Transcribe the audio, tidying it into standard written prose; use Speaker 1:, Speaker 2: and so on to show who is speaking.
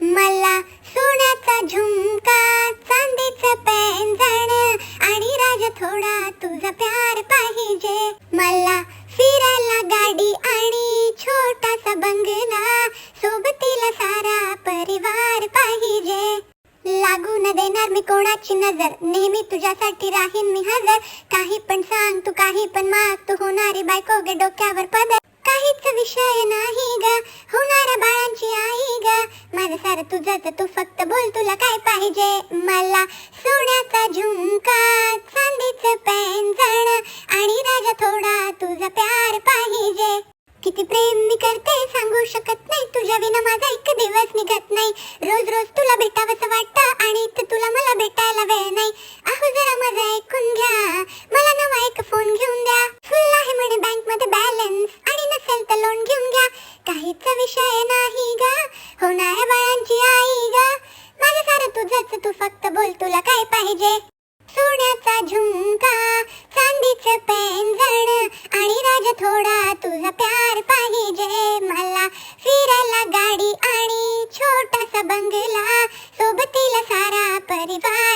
Speaker 1: मला सोन्याचा झुमका, चांदीचं पैंजण आणि राजा थोडा तुझा प्यार पाहिजे. मला फिरायला गाडी आणि छोटासा बंगला, सोबतीला सारा परिवार पाहिजे. लागू न देणार मी कोणाची नजर, नेहमी तुझ्यासाठी राहीन मी हजर. काही पण सांग तू, काही पण माग तू, होणारी बायको गे डोक्यावर पदर. काहीच विषय नाही ग, होणाऱ्या बाळांची आई ग. माझं सारं तुझंच, तू फक्त बोल तुला काय पाहिजे. मला सोन्याचा झुमका, चांदीचं पैंजण आणि राजा थोडा तुझा प्यार पाहिजे. किती प्रेम मी करते सांगू शकत नाही, तुझ्या विना माझा एक दिवस निघत नाही. रोज रोज तुला भेटावंसं वाटतं आणि तुला मला भेटायला वेळ नाही. अहो जरा माझं ऐकून घ्या, मला नवा एक फोन घेऊन द्या. फुल आहे म्हणे बँक मध्ये बॅलन्स आणि नसेल तर लोन घेऊन घ्या. काहीच विषय नाही ग, होणाऱ्या बाळांची आई ग. माझं सारं तुझंच, तू फक्त बोल तुला काय पाहिजे. सोन्याचा झुमका, चांदीचं पैंजण आणि राजा थोडा तुझा प्यार पाहिजे. मला फिरायला गाडी आणि छोटासा बंगला, सोबतीला सारा परिवार